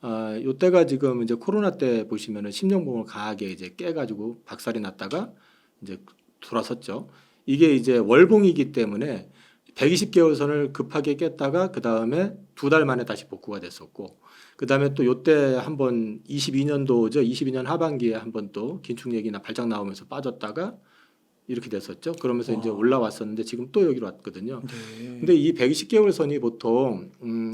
요때가 지금 이제 코로나 때 보시면은 심령봉을 강하게 이제 깨가지고 박살이 났다가 이제 돌아섰죠. 이게 이제 월봉이기 때문에 120개월 선을 급하게 깼다가 그 다음에 2달 만에 다시 복구가 됐었고, 그 다음에 또 요때 한번 22년도죠. 22년 하반기에 한번 또 긴축 얘기나 발작 나오면서 빠졌다가 이렇게 됐었죠. 그러면서 이제 와. 올라왔었는데 지금 또 여기로 왔거든요. 네. 근데 이 120개월 선이 보통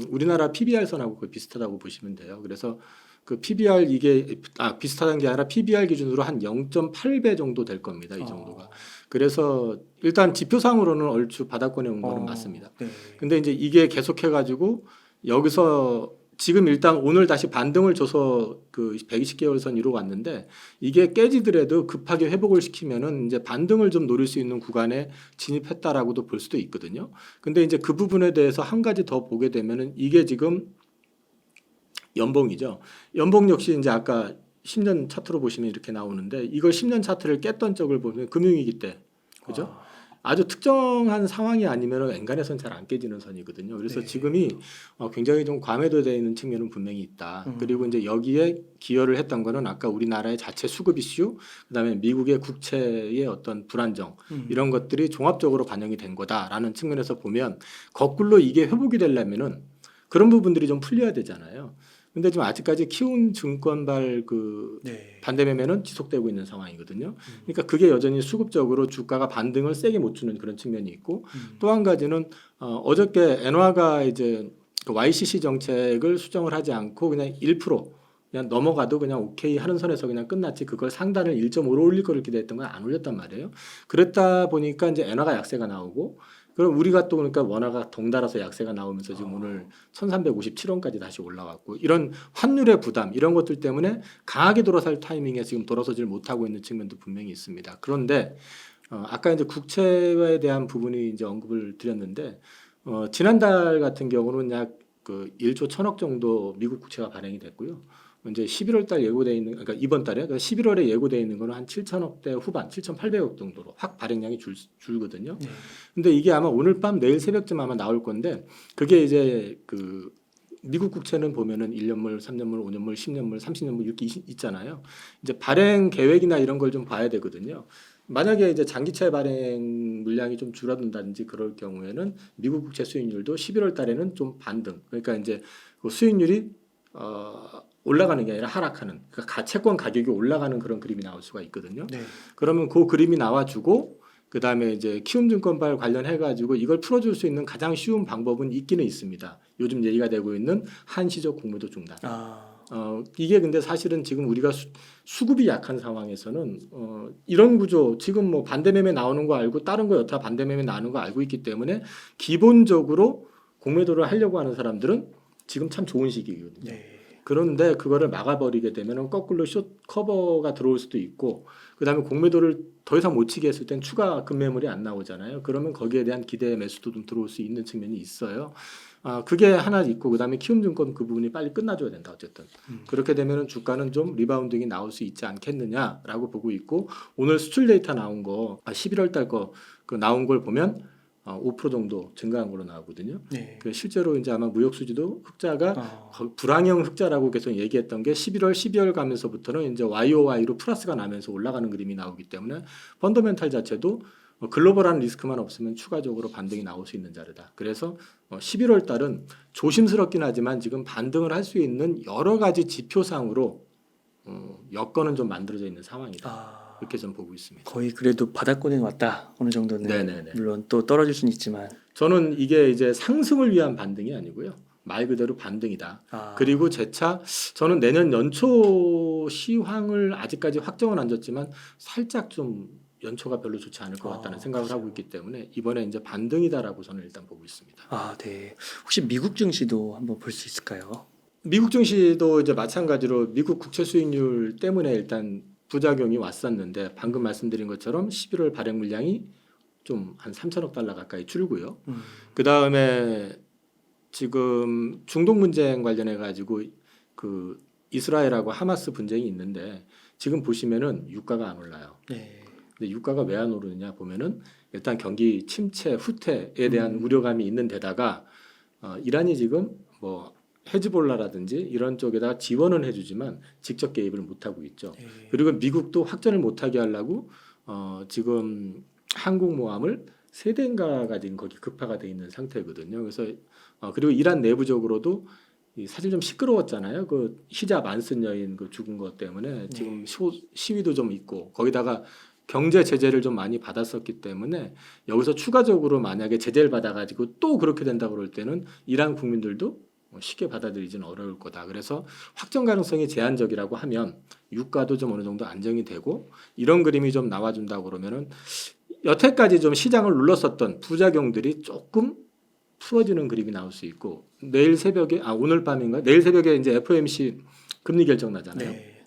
우리나라 PBR 선하고 거의 비슷하다고 보시면 돼요. 그래서 그 PBR 이게 비슷한 게 아니라 PBR 기준으로 한 0.8배 정도 될 겁니다. 이 정도가. 그래서 일단 지표상으로는 얼추 바닥권에 온 거는 맞습니다. 네. 근데 이제 이게 계속해 가지고 여기서 지금 일단 오늘 다시 반등을 줘서 그 120개월 선 위로 왔는데, 이게 깨지더라도 급하게 회복을 시키면은 이제 반등을 좀 노릴 수 있는 구간에 진입했다라고도 볼 수도 있거든요. 근데 이제 그 부분에 대해서 한 가지 더 보게 되면은 이게 지금 연봉이죠. 연봉 역시 이제 아까 10년 차트로 보시면 이렇게 나오는데, 이걸 10년 차트를 깼던 쪽을 보면 금융위기 때, 그죠? 아주 특정한 상황이 아니면 엔간해서는 잘 안 깨지는 선이거든요. 그래서 네. 지금이 굉장히 좀 과매도되어 있는 측면은 분명히 있다. 그리고 이제 여기에 기여를 했던 거는 아까 우리나라의 자체 수급 이슈, 그다음에 미국의 국채의 어떤 불안정, 이런 것들이 종합적으로 반영이 된 거다라는 측면에서 보면, 거꾸로 이게 회복이 되려면은 그런 부분들이 좀 풀려야 되잖아요. 근데 지금 아직까지 키움 증권발 그 네. 반대 매매는 지속되고 있는 상황이거든요. 그러니까 그게 여전히 수급적으로 주가가 반등을 세게 못 주는 그런 측면이 있고, 또 한 가지는 어저께 엔화가 이제 그 YCC 정책을 수정을 하지 않고 그냥 1% 그냥 넘어가도 그냥 오케이 하는 선에서 그냥 끝났지, 그걸 상단을 1.5로 올릴 거를 기대했던 건 안 올렸단 말이에요. 그랬다 보니까 이제 엔화가 약세가 나오고, 그럼 우리가 또 그러니까 원화가 덩달아서 약세가 나오면서 지금 오늘 1357원까지 다시 올라왔고, 이런 환율의 부담 이런 것들 때문에 강하게 돌아설 타이밍에 지금 돌아서질 못하고 있는 측면도 분명히 있습니다. 그런데 아까 이제 국채에 대한 부분이 이제 언급을 드렸는데, 지난달 같은 경우는 약 그 1조 1천억 정도 미국 국채가 발행이 됐고요. 이제 11월 달 예고돼 있는, 그러니까 이번 달에, 그러니까 11월에 예고돼 있는 거는 한 7천억대 후반, 7,800억 정도로 확 발행량이 줄거든요. 네. 근데 이게 아마 오늘 밤 내일 새벽쯤 아마 나올 건데, 그게 이제 그 미국 국채는 보면은 1년물, 3년물, 5년물, 10년물, 30년물 이렇게 있잖아요. 이제 발행 계획이나 이런 걸 좀 봐야 되거든요. 만약에 이제 장기채 발행 물량이 좀 줄어든다든지 그럴 경우에는 미국 국채 수익률도 11월 달에는 좀 반등. 그러니까 이제 그 수익률이 올라가는 게 아니라 하락하는, 그러니까 채권 가격이 올라가는 그런 그림이 나올 수가 있거든요. 네. 그러면 그 그림이 나와주고, 그 다음에 이제 키움증권발 관련해가지고 이걸 풀어줄 수 있는 가장 쉬운 방법은 있기는 있습니다. 요즘 얘기가 되고 있는 한시적 공매도 중단. 이게 근데 사실은 지금 우리가 수급이 약한 상황에서는 이런 구조, 지금 뭐 반대매매 나오는 거 알고 다른 거 여타 반대매매 나오는 거 알고 있기 때문에 기본적으로 공매도를 하려고 하는 사람들은 지금 참 좋은 시기거든요. 네. 그런데 그거를 막아버리게 되면 거꾸로 숏 커버가 들어올 수도 있고, 그다음에 공매도를 더 이상 못 치게 했을 땐 추가 급매물이 안 나오잖아요. 그러면 거기에 대한 기대 매수도 좀 들어올 수 있는 측면이 있어요. 그게 하나 있고, 그다음에 키움증권 그 부분이 빨리 끝나줘야 된다. 어쨌든 그렇게 되면 주가는 좀 리바운딩이 나올 수 있지 않겠느냐라고 보고 있고, 오늘 수출 데이터 나온 거 11월 달 거 그 나온 걸 보면 5% 정도 증가한 걸로 나오거든요. 네. 그 실제로 이제 아마 무역 수지도 흑자가 불황형 흑자라고 계속 얘기했던 게 11월, 12월 가면서부터는 이제 YOY로 플러스가 나면서 올라가는 그림이 나오기 때문에 펀더멘탈 자체도 글로벌한 리스크만 없으면 추가적으로 반등이 나올 수 있는 자리다. 그래서 11월 달은 조심스럽긴 하지만 지금 반등을 할 수 있는 여러 가지 지표상으로 여건은 좀 만들어져 있는 상황이다. 이렇게 좀 보고 있습니다. 거의 그래도 바닥권에 왔다. 어느 정도는. 네네네. 물론 또 떨어질 수는 있지만. 저는 이게 이제 상승을 위한 반등이 아니고요, 말 그대로 반등이다. 그리고 재차 저는 내년 연초 시황을 아직까지 확정은 안 졌지만 살짝 좀 연초가 별로 좋지 않을 것 같다는 생각을 하고 있기 때문에 이번에 이제 반등이다라고 저는 일단 보고 있습니다. 네. 혹시 미국 증시도 한번 볼 수 있을까요? 미국 증시도 이제 마찬가지로 미국 국채 수익률 때문에 일단 부작용이 왔었는데, 방금 말씀드린 것처럼 11월 발행 물량이 좀 한 3천억 달러 가까이 줄고요. 그 다음에 지금 중동 분쟁 관련해 가지고 그 이스라엘하고 하마스 분쟁이 있는데, 지금 보시면은 유가가 안 올라요. 네. 근데 유가가 왜 안 오르느냐 보면은 일단 경기 침체 후퇴에 대한 우려감이 있는 데다가 이란이 지금 뭐 헤즈볼라라든지 이런 쪽에다가 지원은 해주지만 직접 개입을 못하고 있죠. 네. 그리고 미국도 확전을 못하게 하려고 지금 항공모함을 3대인가가 지금 거기 급파가 돼 있는 상태거든요. 그래서 그리고 이란 내부적으로도 이 사실 좀 시끄러웠잖아요. 그 히잡 안 쓴 여인 그 죽은 것 때문에 지금 시위도 좀 있고 거기다가 경제 제재를 좀 많이 받았었기 때문에 여기서 추가적으로 만약에 제재를 받아가지고 또 그렇게 된다 그럴 때는 이란 국민들도 쉽게 받아들이지는 어려울 거다. 그래서 확정 가능성이 제한적이라고 하면 유가도 좀 어느 정도 안정이 되고 이런 그림이 좀 나와준다고 그러면은 여태까지 좀 시장을 눌렀었던 부작용들이 조금 풀어지는 그림이 나올 수 있고 내일 새벽에 오늘 밤인가 내일 새벽에 이제 FOMC 금리 결정 나잖아요. 네.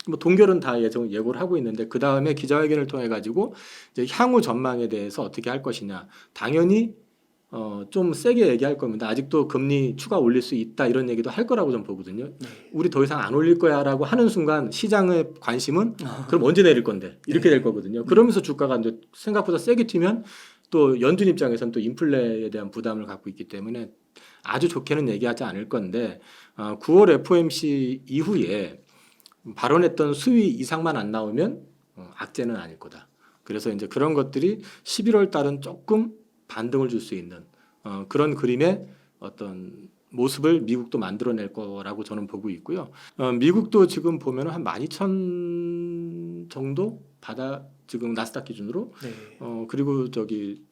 뭐 동결은 다 예고를 하고 있는데 그 다음에 기자회견을 통해 가지고 이제 향후 전망에 대해서 어떻게 할 것이냐 당연히 좀 세게 얘기할 겁니다. 아직도 금리 추가 올릴 수 있다 이런 얘기도 할 거라고 좀 보거든요. 네. 우리 더 이상 안 올릴 거야라고 하는 순간 시장의 관심은 그럼 언제 내릴 건데 이렇게 될 거거든요. 그러면서 주가가 이제 생각보다 세게 튀면 또 연준 입장에서는 또 인플레에 대한 부담을 갖고 있기 때문에 아주 좋게는 얘기하지 않을 건데 9월 FOMC 이후에 발언했던 수위 이상만 안 나오면 악재는 아닐 거다. 그래서 이제 그런 것들이 11월 달은 조금 반등을 줄 수 있는 그런 그림의 어떤 모습을 미국도 만들어낼 거라고 저는 보고 있고요. 미국도 지금 보면 한 12,000 정도 지금 나스닥 기준으로 네. 그리고 저기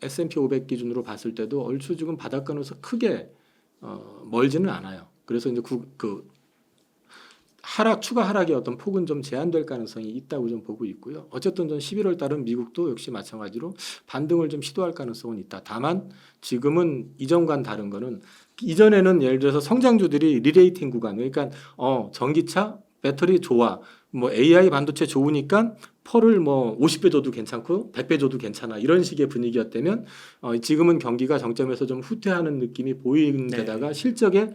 S&P 500 기준으로 봤을 때도 얼추 지금 바닥권에서 크게 멀지는 않아요. 그래서 이제 그 추가 하락의 어떤 폭은 좀 제한될 가능성이 있다고 좀 보고 있고요. 어쨌든 전 11월 달은 미국도 역시 마찬가지로 반등을 좀 시도할 가능성은 있다. 다만 지금은 이전과는 다른 거는 이전에는 예를 들어서 성장주들이 리레이팅 구간 그러니까 전기차 배터리 좋아 뭐 AI 반도체 좋으니까 펄을 뭐 50배 줘도 괜찮고 100배 줘도 괜찮아 이런 식의 분위기였다면 지금은 경기가 정점에서 좀 후퇴하는 느낌이 보이는 데다가 실적에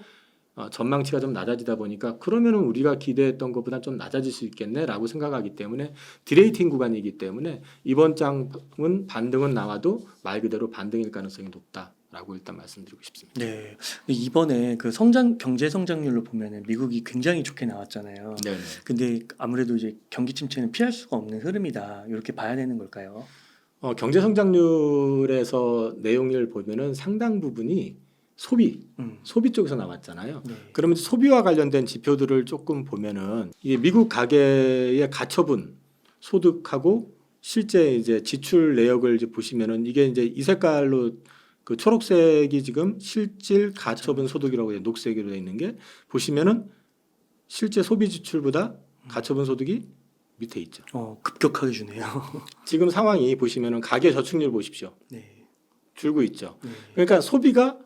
전망치가 좀 낮아지다 보니까 그러면은 우리가 기대했던 것보다 좀 낮아질 수 있겠네라고 생각하기 때문에 디레이팅 구간이기 때문에 이번 장은 반등은 나와도 말 그대로 반등일 가능성이 높다라고 일단 말씀드리고 싶습니다. 네. 이번에 그 경제 성장률로 보면은 미국이 굉장히 좋게 나왔잖아요. 네. 근데 아무래도 이제 경기 침체는 피할 수가 없는 흐름이다. 이렇게 봐야 되는 걸까요? 경제 성장률에서 내용을 보면은 상당 부분이 소비 쪽에서 나왔잖아요. 네. 그러면 소비와 관련된 지표들을 조금 보면은 이게 미국 가계의 가처분 소득하고 실제 이제 지출 내역을 이제 보시면은 이게 이제 이 색깔로 그 초록색이 지금 실질 가처분 소득이라고 해요. 녹색으로 되어 있는 게 보시면은 실제 소비 지출보다 가처분 소득이 밑에 있죠. 급격하게 주네요. 지금 상황이 보시면은 가계 저축률 보십시오. 네. 줄고 있죠. 네. 그러니까 소비가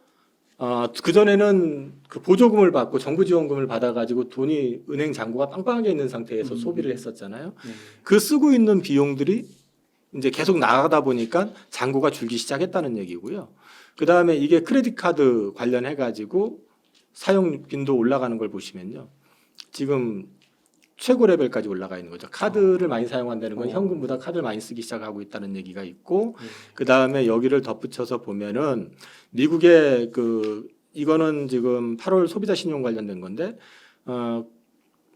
그전에는 그 보조금을 받고 정부 지원금을 받아가지고 돈이 은행 잔고가 빵빵하게 있는 상태에서 소비를 했었잖아요. 네. 그 쓰고 있는 비용들이 이제 계속 나가다 보니까 잔고가 줄기 시작했다는 얘기고요. 그 다음에 이게 크레딧 카드 관련해가지고 사용 빈도 올라가는 걸 보시면요. 지금 최고 레벨까지 올라가 있는 거죠. 카드를 많이 사용한다는 건 현금보다 카드를 많이 쓰기 시작하고 있다는 얘기가 있고 그 다음에 여기를 덧붙여서 보면은 미국의 이거는 지금 8월 소비자 신용 관련된 건데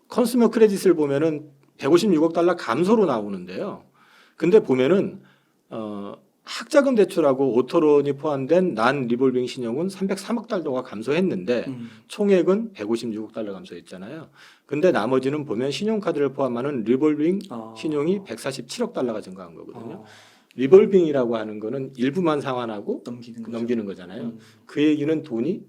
컨슈머 크레딧을 보면은 156억 달러 감소로 나오는데요. 근데 보면은 학자금 대출하고 오토론이 포함된 난 리볼빙 신용은 303억 달러가 감소했는데 총액은 156억 달러 감소했잖아요. 근데 나머지는 보면 신용카드를 포함하는 리볼빙 신용이 147억 달러가 증가한 거거든요. 리볼빙이라고 하는 거는 일부만 상환하고 넘기는 거잖아요. 그 얘기는 돈이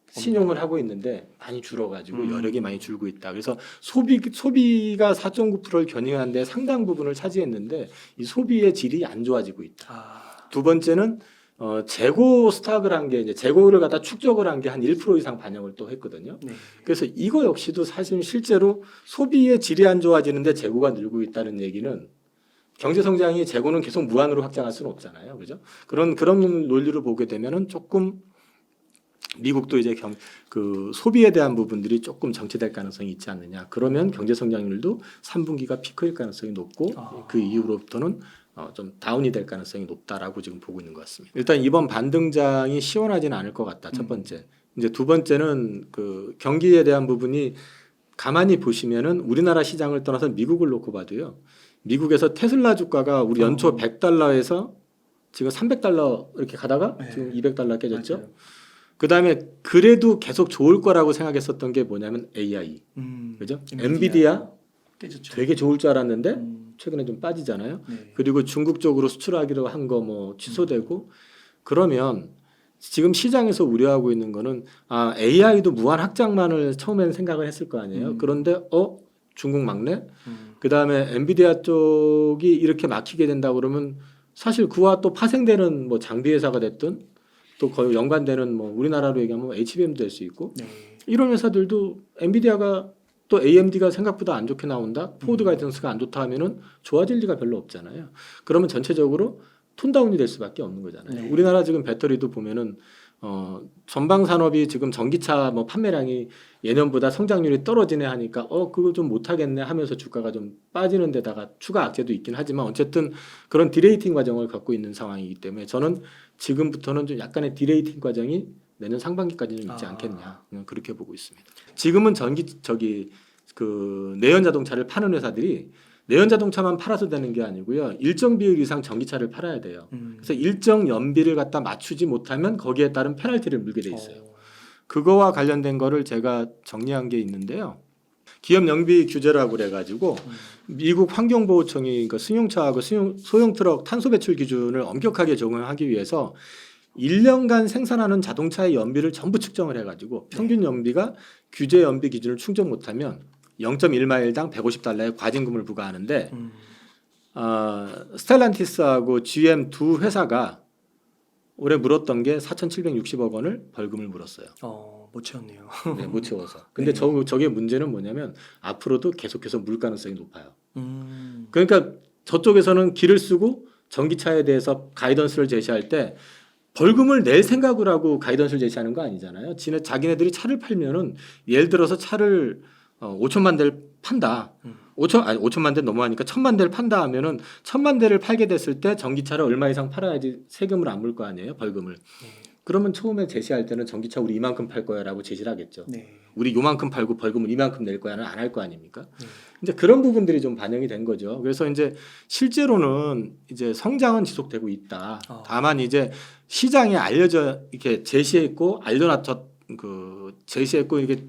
신용을 하고 있는데 많이 줄어가지고 여력이 많이 줄고 있다. 그래서 소비가 4.9%를 견인하는데 상당 부분을 차지했는데 이 소비의 질이 안 좋아지고 있다. 두 번째는 재고 스탁을 한 게 이제 재고를 갖다 축적을 한 게 한 1% 이상 반영을 또 했거든요. 네. 그래서 이거 역시도 사실 실제로 소비의 질이 안 좋아지는데 재고가 늘고 있다는 얘기는 경제 성장이 재고는 계속 무한으로 확장할 수는 없잖아요, 그죠? 그런 논리를 보게 되면은 조금 미국도 이제 그 소비에 대한 부분들이 조금 정체될 가능성이 있지 않느냐. 그러면 경제 성장률도 3분기가 피크일 가능성이 높고 그 이후로부터는 좀 다운이 될 가능성이 높다라고 지금 보고 있는 것 같습니다. 일단 이번 반등장이 시원하지는 않을 것 같다. 첫 번째. 이제 두 번째는 그 경기에 대한 부분이 가만히 보시면은 우리나라 시장을 떠나서 미국을 놓고 봐도요. 미국에서 테슬라 주가가 우리 연초 100달러에서 지금 300달러 이렇게 가다가 네. 지금 200달러 깨졌죠. 맞아요. 그다음에 그래도 계속 좋을 거라고 생각했었던 게 뭐냐면 AI. 그죠? 엔비디아 깨졌죠. 되게 좋을 줄 알았는데 음. 최근에 좀 빠지잖아요. 네. 그리고 중국 쪽으로 수출하기로 한 거 뭐 취소되고 그러면 지금 시장에서 우려하고 있는 거는 AI도 무한 확장만을 처음에는 생각을 했을 거 아니에요. 그런데 중국 막내 그다음에 엔비디아 쪽이 이렇게 막히게 된다 그러면 사실 그와 또 파생되는 뭐 장비 회사가 됐든 또 거의 연관되는 뭐 우리나라로 얘기하면 HBM도 될 수 있고 네. 이런 회사들도 엔비디아가 또 AMD가 생각보다 안 좋게 나온다. 포드 가이던스가 안 좋다 하면은 좋아질 리가 별로 없잖아요. 그러면 전체적으로 톤다운이 될 수밖에 없는 거잖아요. 네. 우리나라 지금 배터리도 보면은 전방 산업이 지금 전기차 뭐 판매량이 예년보다 성장률이 떨어지네 하니까 그거 좀 못하겠네 하면서 주가가 좀 빠지는 데다가 추가 악재도 있긴 하지만 어쨌든 그런 디레이팅 과정을 갖고 있는 상황이기 때문에 저는 지금부터는 좀 약간의 디레이팅 과정이 내년 상반기까지는 있지 않겠냐 그렇게 보고 있습니다. 지금은 그 내연 자동차를 파는 회사들이 내연 자동차만 팔아서 되는 게 아니고요. 일정 비율 이상 전기차를 팔아야 돼요. 그래서 일정 연비를 갖다 맞추지 못하면 거기에 따른 페널티를 물게 돼 있어요. 그거와 관련된 거를 제가 정리한 게 있는데요. 기업 연비 규제라고 그래가지고 미국 환경보호청이 그 승용차하고 소형 트럭 탄소 배출 기준을 엄격하게 적용하기 위해서 1년간 생산하는 자동차의 연비를 전부 측정을 해가지고 평균 연비가 규제 연비 기준을 충족 못하면 0.1마일당 150달러의 과징금을 부과하는데 스텔란티스하고 GM 두 회사가 올해 물었던 게 4,760억 원을 벌금을 물었어요. 못 채웠네요. 네, 못 채워서. 근데 저게 문제는 뭐냐면 앞으로도 계속해서 물 가능성이 높아요. 그러니까 저쪽에서는 길을 쓰고 전기차에 대해서 가이던스를 제시할 때 벌금을 낼 생각을 하고 가이던스를 제시하는 거 아니잖아요. 자기네들이 차를 팔면은 예를 들어서 차를 5천만 대를 판다. 5천만 대 넘어가니까 1,000만 대를 판다 하면은 1,000만 대를 팔게 됐을 때 전기차를 얼마 이상 팔아야지 세금을 안 물 거 아니에요, 벌금을. 그러면 처음에 제시할 때는 전기차 우리 이만큼 팔 거야라고 제시를 하겠죠. 네. 우리 요만큼 팔고 벌금을 이만큼 낼 거야는 안 할 거 아닙니까? 이제 그런 부분들이 좀 반영이 된 거죠. 그래서 이제 실제로는 이제 성장은 지속되고 있다. 다만 이제 시장에 이렇게 제시했고 제시했고 이게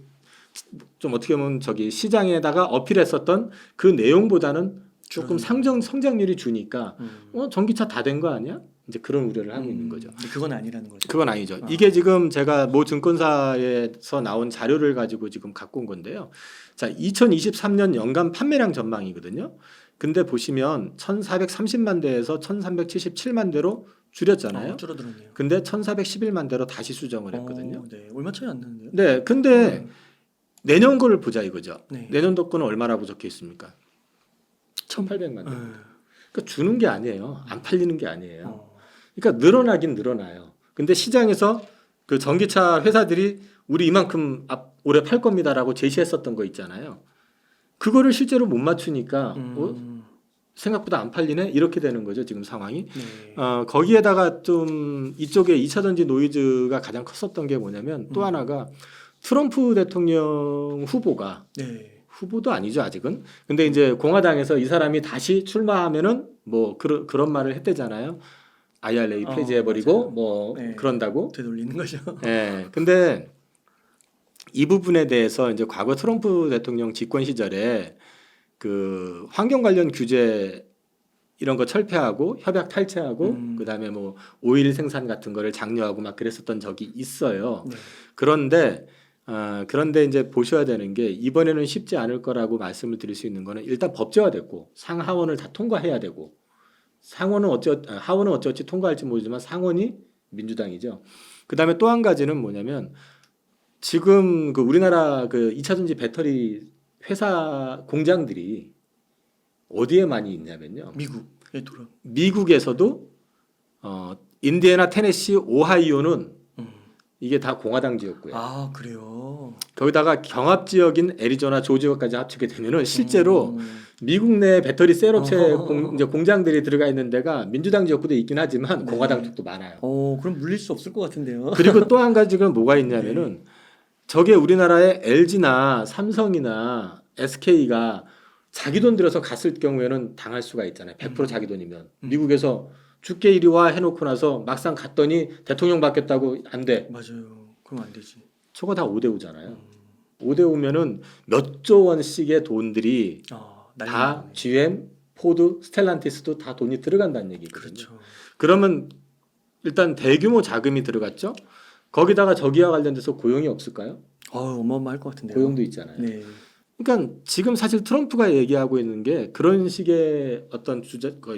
좀 어떻게 보면 시장에다가 어필했었던 그 내용보다는 조금 성장률이 주니까 전기차 다 된 거 아니야? 이제 그런 우려를 하고 있는 거죠. 근데 그건 아니라는 거죠. 그건 아니죠. 이게 지금 제가 모 증권사에서 나온 자료를 가지고 지금 갖고 온 건데요. 자, 2023년 연간 판매량 전망이거든요. 근데 보시면 1,430만 대에서 1,377만 대로 줄였잖아요. 줄어들었네요. 근데 1,411만 대로 다시 수정을 했거든요. 네, 얼마 차이 안 나는데요? 네, 근데 내년 거를 보자 이거죠. 네. 내년도 거는 얼마나 부족해 있습니까? 1,800만 대. 그러니까 주는 게 아니에요. 안 팔리는 게 아니에요. 그러니까 늘어나긴 늘어나요. 근데 시장에서 그 전기차 회사들이 우리 이만큼 올해 팔 겁니다라고 제시했었던 거 있잖아요. 그거를 실제로 못 맞추니까 생각보다 안 팔리네 이렇게 되는 거죠 지금 상황이. 네. 거기에다가 좀 이쪽에 2차 전지 노이즈가 가장 컸었던 게 뭐냐면 또 하나가 트럼프 대통령 후보가 후보도 아니죠 아직은. 근데 이제 공화당에서 이 사람이 다시 출마하면은 뭐 그런 말을 했대잖아요. IRA 폐지해버리고 뭐 그런다고 되돌리는 거죠. 네. 근데 이 부분에 대해서 이제 과거 트럼프 대통령 집권 시절에 그 환경 관련 규제 이런 거 철폐하고 협약 탈퇴하고 그다음에 뭐 오일 생산 같은 거를 장려하고 막 그랬었던 적이 있어요. 그런데 이제 보셔야 되는 게 이번에는 쉽지 않을 거라고 말씀을 드릴 수 있는 거는 일단 법제화됐고 상하원을 다 통과해야 되고 하원은 어찌어찌 통과할지 모르지만 상원이 민주당이죠. 그다음에 또 한 가지는 뭐냐면 지금 그 우리나라 그 2차 전지 배터리 회사 공장들이 어디에 많이 있냐면요. 미국에서도 인디애나, 테네시, 오하이오는 이게 다 공화당 지역구예요. 아 그래요. 거기다가 경합 지역인 애리조나, 조지아까지 합치게 되면은 실제로 미국 내 배터리 셀 업체 이제 공장들이 들어가 있는 데가 민주당 지역구도 있긴 하지만 네. 공화당 쪽도 많아요. 그럼 물릴 수 없을 것 같은데요. 그리고 또 한 가지가 뭐가 있냐면은 저게 우리나라의 LG나 삼성이나 SK가 자기 돈 들여서 갔을 경우에는 당할 수가 있잖아요. 100% 자기 돈이면. 미국에서 줄게 이리 와 해놓고 나서 막상 갔더니 대통령 바뀌었다고 안 돼. 맞아요. 그럼 안 되지. 저거 다 5대 5잖아요. 5대 5면은 몇 조 원씩의 돈들이 난리 다 나네. GM, 포드, 스텔란티스도 다 돈이 들어간다는 얘기거든요. 그렇죠. 그러면 일단 대규모 자금이 들어갔죠. 거기다가 저기와 관련돼서 고용이 없을까요? 어마어마할 것 같은데요. 고용도 있잖아요. 네. 그러니까 지금 사실 트럼프가 얘기하고 있는 게 그런 식의 어떤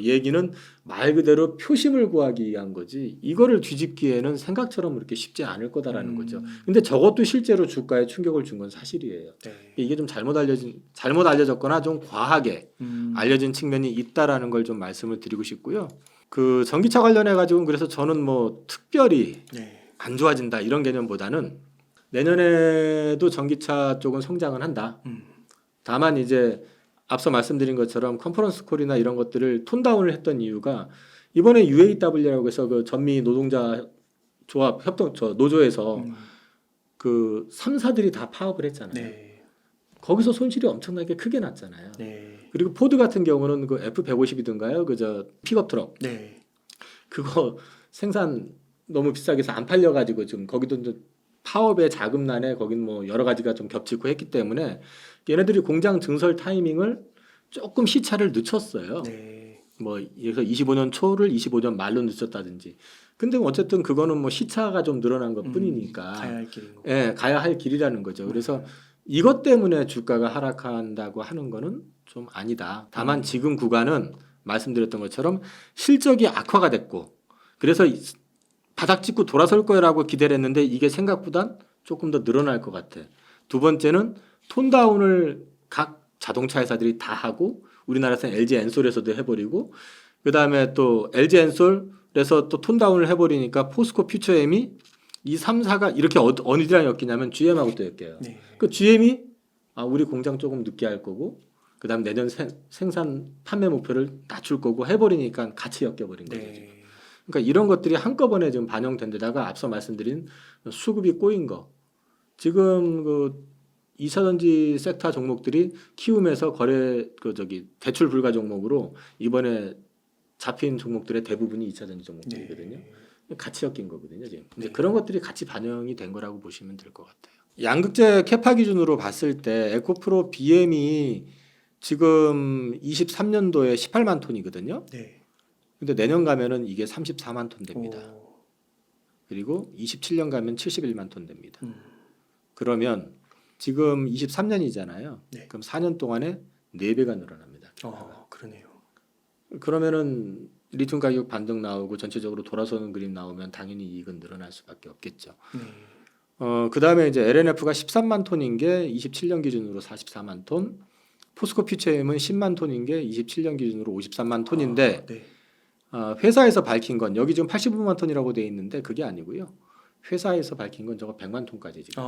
얘기는 말 그대로 표심을 구하기 위한 거지 이거를 뒤집기에는 생각처럼 그렇게 쉽지 않을 거다라는 거죠. 근데 저것도 실제로 주가에 충격을 준 건 사실이에요. 네. 이게 좀 잘못 알려졌거나 좀 과하게 알려진 측면이 있다라는 걸 좀 말씀을 드리고 싶고요. 그 전기차 관련해 가지고 그래서 저는 뭐 특별히 네. 안 좋아진다 이런 개념보다는 내년에도 전기차 쪽은 성장은 한다. 다만 이제 앞서 말씀드린 것처럼 컨퍼런스 콜이나 이런 것들을 톤다운을 했던 이유가 이번에 UAW라고 해서 그 전미 노동자 조합 협동 노조에서 그 3사들이 다 파업을 했잖아요. 네. 거기서 손실이 엄청나게 크게 났잖아요. 네. 그리고 포드 같은 경우는 그 F150이든가요, 그저 픽업 트럭 네. 그거 생산 너무 비싸게 해서 안 팔려가지고 지금 거기도 이제 파업의 자금난에 거긴 뭐 여러 가지가 좀 겹치고 했기 때문에 얘네들이 공장 증설 타이밍을 조금 시차를 늦췄어요. 네. 뭐 그래서 25년 초를 25년 말로 늦췄다든지. 근데 어쨌든 그거는 뭐 시차가 좀 늘어난 것뿐이니까 가야 할 길인 거. 예, 가야 할 길이라는 거죠. 그래서 이것 때문에 주가가 하락한다고 하는 거는 좀 아니다. 다만 지금 구간은 말씀드렸던 것처럼 실적이 악화가 됐고 그래서 바닥 찍고 돌아설 거라고 기대를 했는데 이게 생각보다 조금 더 늘어날 것 같아. 두 번째는 톤다운을 각 자동차 회사들이 다 하고 우리나라에서는 LG 엔솔에서도 해버리고 그 다음에 또 LG 엔솔에서 또 톤다운을 해버리니까 포스코 퓨처엠이 이 3사가 이렇게 어디랑 엮이냐면 GM하고 또 엮여요. 네. 그 GM이 우리 공장 조금 늦게 할 거고 그 다음 내년 생산 판매 목표를 낮출 거고 해버리니까 같이 엮여버린 거죠. 네. 그러니까 이런 것들이 한꺼번에 지금 반영된 데다가 앞서 말씀드린 수급이 꼬인 거. 지금 그 2차 전지 섹터 종목들이 키움에서 대출 불가 종목으로 이번에 잡힌 종목들의 대부분이 2차 전지 종목들이거든요. 네. 같이 엮인 거거든요, 지금. 이제 네. 그런 것들이 같이 반영이 된 거라고 보시면 될 것 같아요. 양극재 캐파 기준으로 봤을 때 에코프로 BM이 지금 23년도에 18만 톤이거든요. 네. 근데 내년 가면은 이게 34만 톤 됩니다. 그리고 27년 가면 71만 톤 됩니다. 그러면 지금 23년이잖아요. 네. 그럼 4년 동안에 4배가 늘어납니다. 그러네요. 그러면은 리튬 가격 반등 나오고 전체적으로 돌아서는 그림 나오면 당연히 이익은 늘어날 수밖에 없겠죠. 네. 그다음에 이제 LNF가 13만 톤인 게 27년 기준으로 44만 톤, 포스코 퓨처엠은 10만 톤인 게 27년 기준으로 53만 톤인데 네. 회사에서 밝힌 건 여기 지금 85만 톤이라고 돼 있는데 그게 아니고요. 회사에서 밝힌 건 저거 100만 톤까지 지금.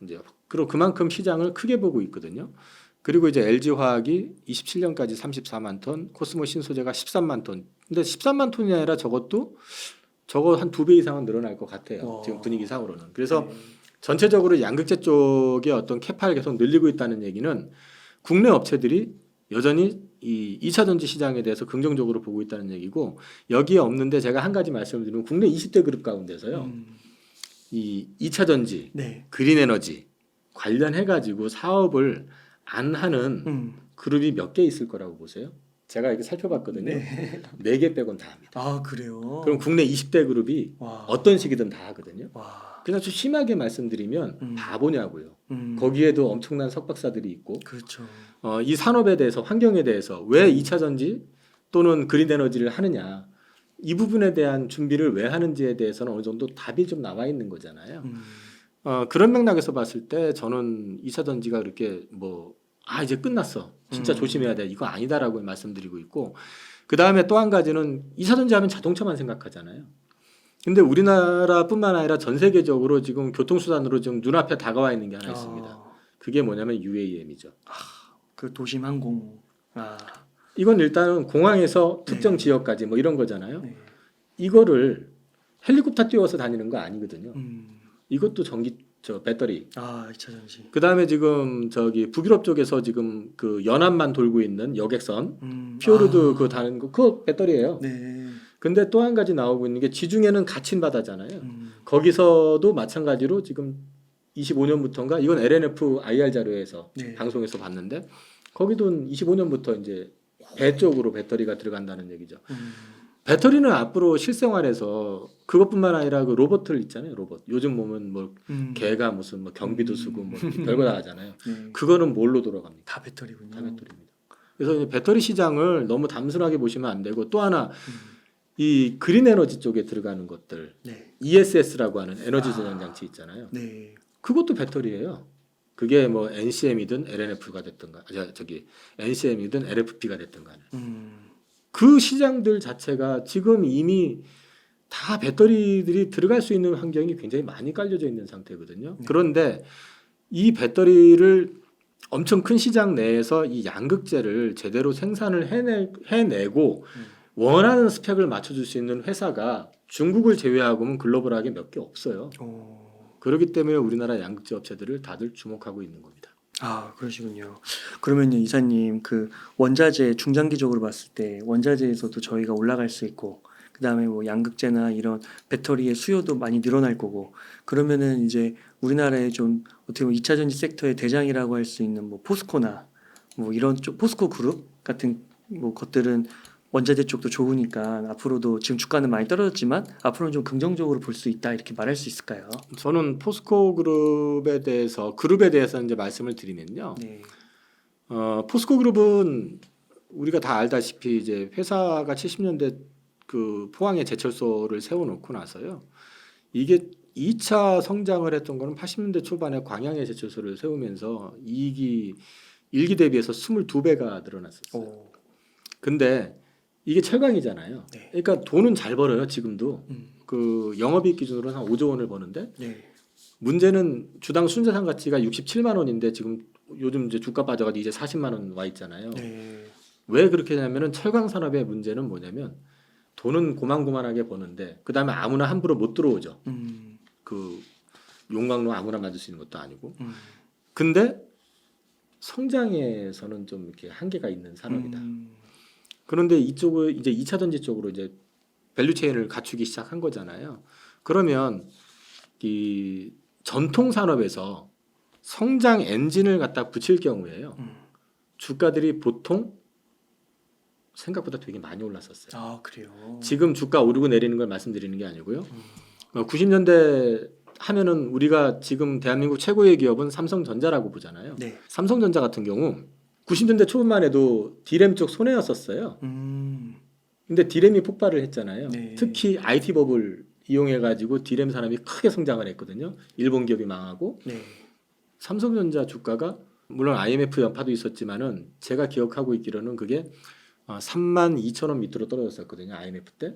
이제 그리고 그만큼 시장을 크게 보고 있거든요. 그리고 이제 LG 화학이 27년까지 34만 톤, 코스모 신소재가 13만 톤. 근데 13만 톤이 아니라 저거 한 2배 이상은 늘어날 것 같아요. 지금 분위기상으로는. 그래서 전체적으로 양극재 쪽의 어떤 캐파를 계속 늘리고 있다는 얘기는 국내 업체들이 여전히 이 2차 전지 시장에 대해서 긍정적으로 보고 있다는 얘기고 여기에 없는데 제가 한 가지 말씀을 드리면 국내 20대 그룹 가운데서요. 이 2차 전지, 네. 그린 에너지 관련해 가지고 사업을 안 하는 그룹이 몇 개 있을 거라고 보세요? 제가 이렇게 살펴봤거든요. 네 개 빼곤 다 합니다. 그래요. 그럼 국내 20대 그룹이 와. 어떤 식이든 다 하거든요. 와. 그냥 좀 심하게 말씀드리면 바보냐고요. 음. 거기에도 엄청난 석박사들이 있고 그렇죠. 이 산업에 대해서 환경에 대해서 왜 2차 전지 또는 그린 에너지를 하느냐 이 부분에 대한 준비를 왜 하는지에 대해서는 어느 정도 답이 좀 나와 있는 거잖아요. 그런 맥락에서 봤을 때 저는 2차 전지가 그렇게 이제 끝났어 진짜 조심해야 돼 이거 아니다라고 말씀드리고 있고 그 다음에 또 한 가지는 2차 전지 하면 자동차만 생각하잖아요. 근데 우리나라뿐만 아니라 전 세계적으로 지금 교통수단으로 지금 눈앞에 다가와 있는 게 하나 있습니다. 그게 뭐냐면 UAM이죠. 그 도심 항공. 이건 일단은 공항에서 특정 네. 지역까지 뭐 이런 거잖아요. 네. 이거를 헬리콥터 띄워서 다니는 거 아니거든요. 음. 이것도 배터리. 2차 전지. 그다음에 지금 저기 북유럽 쪽에서 지금 그 연안만 돌고 있는 여객선 피오르드 그 다는 거 그거 배터리예요. 네. 근데 또 한 가지 나오고 있는 게 지중해는 갇힌 바다잖아요. 거기서도 마찬가지로 지금 25년부터인가 이건 LNF IR 자료에서 네. 방송에서 봤는데 거기도 25년부터 이제 배 쪽으로 배터리가 들어간다는 얘기죠. 배터리는 앞으로 실생활에서 그것뿐만 아니라 그 로봇들 있잖아요. 로봇. 요즘 보면 뭐 개가 무슨 뭐 경비도 쓰고 뭐 별거 다 하잖아요. 네. 그거는 뭘로 돌아갑니까? 다 배터리군요. 다 배터리입니다. 그래서 이제 배터리 시장을 너무 단순하게 보시면 안 되고 또 하나 이 그린 에너지 쪽에 들어가는 것들 네. ESS라고 하는 에너지 저장 장치 있잖아요. 네. 그것도 배터리예요. 그게 뭐 NCM이든 LNF가 됐든가, 저기 NCM이든 LFP가 됐든가. 그 시장들 자체가 지금 이미 다 배터리들이 들어갈 수 있는 환경이 굉장히 많이 깔려져 있는 상태거든요. 네. 그런데 이 배터리를 엄청 큰 시장 내에서 이 양극재를 제대로 생산을 해내고 원하는 스펙을 맞춰줄 수 있는 회사가 중국을 제외하고는 글로벌하게 몇 개 없어요. 그렇기 때문에 우리나라 양극재 업체들을 다들 주목하고 있는 겁니다. 그러시군요. 그러면요, 이사님, 그 원자재 중장기적으로 봤을 때 원자재에서도 저희가 올라갈 수 있고, 그다음에 뭐 양극재나 이런 배터리의 수요도 많이 늘어날 거고, 그러면은 이제 우리나라의 좀 어떻게 보면 2차 전지 섹터의 대장이라고 할 수 있는 뭐 포스코나 뭐 이런 쪽 포스코 그룹 같은 뭐 것들은 원자재 쪽도 좋으니까 앞으로도 지금 주가는 많이 떨어졌지만 앞으로는 좀 긍정적으로 볼 수 있다 이렇게 말할 수 있을까요? 저는 포스코 그룹에 대해서 이제 말씀을 드리면요. 네. 포스코 그룹은 우리가 다 알다시피 이제 회사가 70년대 그 포항에 제철소를 세워놓고 나서요. 이게 2차 성장을 했던 거는 80년대 초반에 광양에 제철소를 세우면서 이익이 1기 대비해서 22배가 늘어났었어요. 근데 이게 철강이잖아요. 네. 그러니까 돈은 잘 벌어요. 지금도 그 영업이익 기준으로 한 5조 원을 버는데 네. 문제는 주당 순자산 가치가 67만 원인데 지금 요즘 이제 주가 빠져가지고 이제 40만 원 와 있잖아요. 네. 왜 그렇게 되냐면은 철강 산업의 문제는 뭐냐면 돈은 고만고만하게 버는데 그 다음에 아무나 함부로 못 들어오죠. 그 용광로 아무나 만들 수 있는 것도 아니고. 근데 성장에서는 좀 이렇게 한계가 있는 산업이다. 그런데 이쪽을 이제 2차 전지 쪽으로 이제 밸류체인을 갖추기 시작한 거잖아요. 그러면 이 전통 산업에서 성장 엔진을 갖다 붙일 경우에요. 주가들이 보통 생각보다 되게 많이 올랐었어요. 그래요. 지금 주가 오르고 내리는 걸 말씀드리는 게 아니고요. 90년대 하면은 우리가 지금 대한민국 최고의 기업은 삼성전자라고 보잖아요. 네. 삼성전자 같은 경우 90년대 초반만 해도 D램 쪽 손해였었어요. 근데 D램이 폭발을 했잖아요. 네. 특히 IT 버블 이용해 가지고 D램 산업이 크게 성장을 했거든요. 일본 기업이 망하고 네. 삼성전자 주가가 물론 IMF 여파도 있었지만은 제가 기억하고 있기로는 그게 32,000원 밑으로 떨어졌었거든요. IMF 때.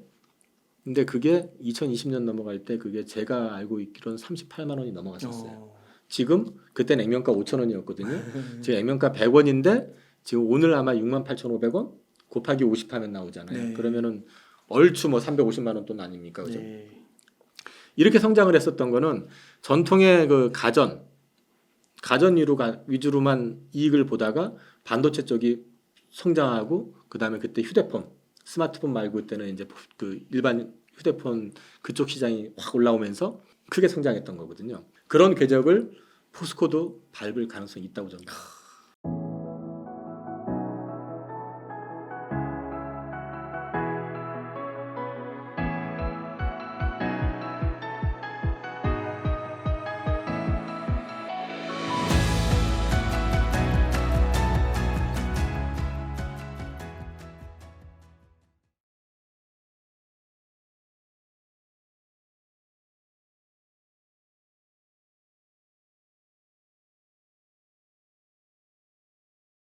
근데 그게 2020년 넘어갈 때 그게 제가 알고 있기로는 38만 원이 넘어갔었어요. 지금 그때 냉면가 5,000원이었거든요. 지금 냉면가 100원인데 지금 오늘 아마 68,500원 곱하기 50 하면 나오잖아요. 네. 그러면은 얼추 뭐 350만 원 돈 아닙니까? 그죠? 네. 이렇게 성장을 했었던 거는 전통의 그 가전 위주로만 이익을 보다가 반도체 쪽이 성장하고 그다음에 그때 휴대폰, 스마트폰 말고 그때는 이제 그 일반 휴대폰 그쪽 시장이 확 올라오면서 크게 성장했던 거거든요. 그런 궤적을 포스코도 밟을 가능성이 있다고 저는 봐요.